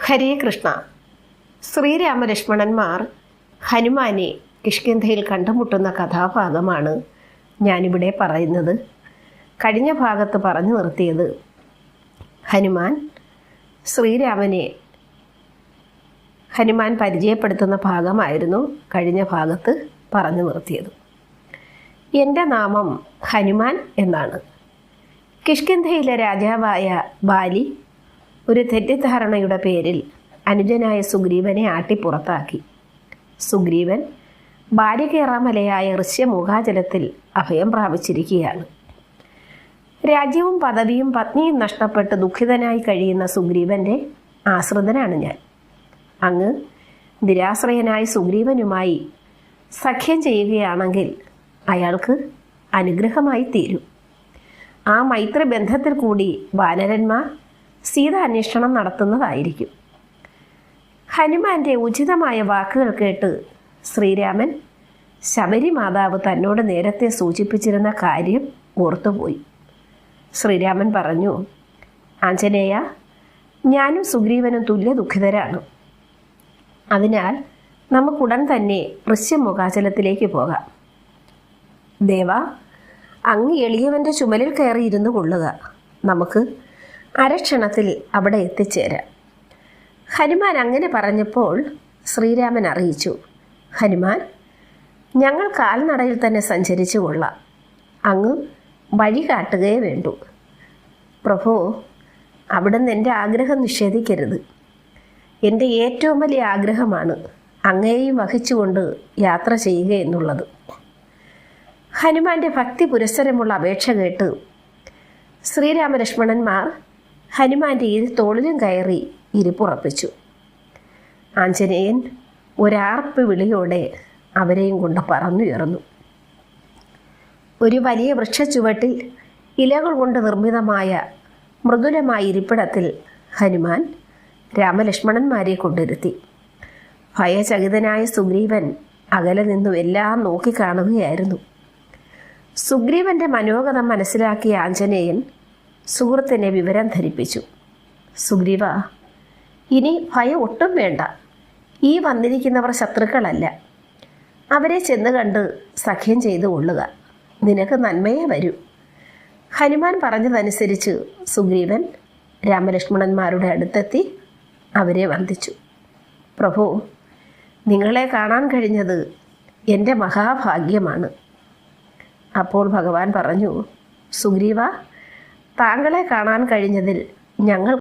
ഹരേ കൃഷ്ണ. ശ്രീരാമലക്ഷ്മണന്മാർ ഹനുമാനെ കിഷ്കിന്ധയിൽ കണ്ടുമുട്ടുന്ന കഥാഭാഗമാണ് ഞാനിവിടെ പറയുന്നത്. കഴിഞ്ഞ ഭാഗത്ത് പറഞ്ഞു നിർത്തിയത് ഹനുമാൻ പരിചയപ്പെടുത്തുന്ന ഭാഗമായിരുന്നു കഴിഞ്ഞ ഭാഗത്ത് പറഞ്ഞു നിർത്തിയത്. എൻ്റെ നാമം ഹനുമാൻ എന്നാണ്. കിഷ്കിന്ധയിലെ രാജാവായ ബാലി ഒരു തെറ്റിദ്ധാരണയുടെ പേരിൽ അനുജനായ സുഗ്രീവനെ ആട്ടിപ്പുറത്താക്കി. സുഗ്രീവൻ ബാലികേറാമലയായ ഋഷ്യമൂകാചലത്തിൽ അഭയം പ്രാപിച്ചിരിക്കുകയാണ്. രാജ്യവും പദവിയും പത്നിയും നഷ്ടപ്പെട്ട് ദുഃഖിതനായി കഴിയുന്ന സുഗ്രീവൻ്റെ ആശ്രിതനാണ് ഞാൻ. അങ്ങ് നിരാശ്രയനായ സുഗ്രീവനുമായി സഖ്യം ചെയ്യുകയാണെങ്കിൽ അയാൾക്ക് അനുഗ്രഹമായി തീരും. ആ മൈത്രി ബന്ധത്തിൽ കൂടി വാനരന്മാർ സീത അന്വേഷണം നടത്തുന്നതായിരിക്കും. ഹനുമാന്റെ ഉചിതമായ വാക്കുകൾ കേട്ട് ശ്രീരാമൻ ശബരി മാതാവ് തന്നോട് നേരത്തെ സൂചിപ്പിച്ചിരുന്ന കാര്യം ഓർത്തുപോയി. ശ്രീരാമൻ പറഞ്ഞു, ആഞ്ജനേയ, ഞാനും സുഗ്രീവനും തുല്യ ദുഃഖിതരാണ്. അതിനാൽ നമുക്കുടൻ തന്നെ ഋഷ്യമൂകാചലത്തിലേക്ക് പോകാം. ദേവ, അങ്ങ് എളിയവൻ്റെ ചുമലിൽ കയറി ഇരുന്നു കൊള്ളുക. നമുക്ക് അരക്ഷണത്തിൽ അവിടെ എത്തിച്ചേരാം. ഹനുമാൻ അങ്ങനെ പറഞ്ഞപ്പോൾ ശ്രീരാമൻ അറിയിച്ചു, ഹനുമാൻ, ഞങ്ങൾ കാൽനടയിൽ തന്നെ സഞ്ചരിച്ചു കൊള്ളാം. അങ്ങ് വഴി കാട്ടുകയേ വേണ്ടൂ. പ്രഭു, അവിടുന്ന് എൻ്റെ ആഗ്രഹം നിഷേധിക്കരുത്. എൻ്റെ ഏറ്റവും വലിയ ആഗ്രഹമാണ് അങ്ങയെയും വഹിച്ചുകൊണ്ട് യാത്ര ചെയ്യുക എന്നുള്ളത്. ഹനുമാന്റെ ഭക്തി പുരസ്സരമുള്ള അപേക്ഷ കേട്ട് ശ്രീരാമലക്ഷ്മണന്മാർ ഹനുമാന്റെ തോളിലും കയറി ഇരിപ്പുറപ്പിച്ചു. ആഞ്ജനേയൻ ഒരാർപ്പ് വിളിയോടെ അവരെയും കൊണ്ട് പറന്നുയർന്നു. ഒരു വലിയ വൃക്ഷച്ചുവട്ടിൽ ഇലകൾ കൊണ്ട് നിർമ്മിതമായ മൃദുലമായ ഇരിപ്പിടത്തിൽ ഹനുമാൻ രാമലക്ഷ്മണന്മാരെ കൊണ്ടിരുത്തി. ഭയചകിതനായ സുഗ്രീവൻ അകലെ നിന്നും എല്ലാം നോക്കിക്കാണുകയായിരുന്നു. സുഗ്രീവന്റെ മനോഗതം മനസ്സിലാക്കിയ ആഞ്ജനേയൻ സുഹൃത്തിനെ വിവരം ധരിപ്പിച്ചു. സുഗ്രീവ, ഇനി ഭയം ഒട്ടും വേണ്ട. ഈ വന്നിരിക്കുന്നവർ ശത്രുക്കളല്ല. അവരെ ചെന്ന് കണ്ട് സഖ്യം ചെയ്തു കൊള്ളുക. നിനക്ക് നന്മയെ വരൂ. ഹനുമാൻ പറഞ്ഞതനുസരിച്ച് സുഗ്രീവൻ രാമലക്ഷ്മണന്മാരുടെ അടുത്തെത്തി അവരെ വന്ദിച്ചു. പ്രഭു, നിങ്ങളെ കാണാൻ കഴിഞ്ഞത് എൻ്റെ മഹാഭാഗ്യമാണ്. അപ്പോൾ ഭഗവാൻ പറഞ്ഞു, സുഗ്രീവ, താങ്കളെ കാണാൻ കഴിഞ്ഞതിൽ ഞങ്ങൾ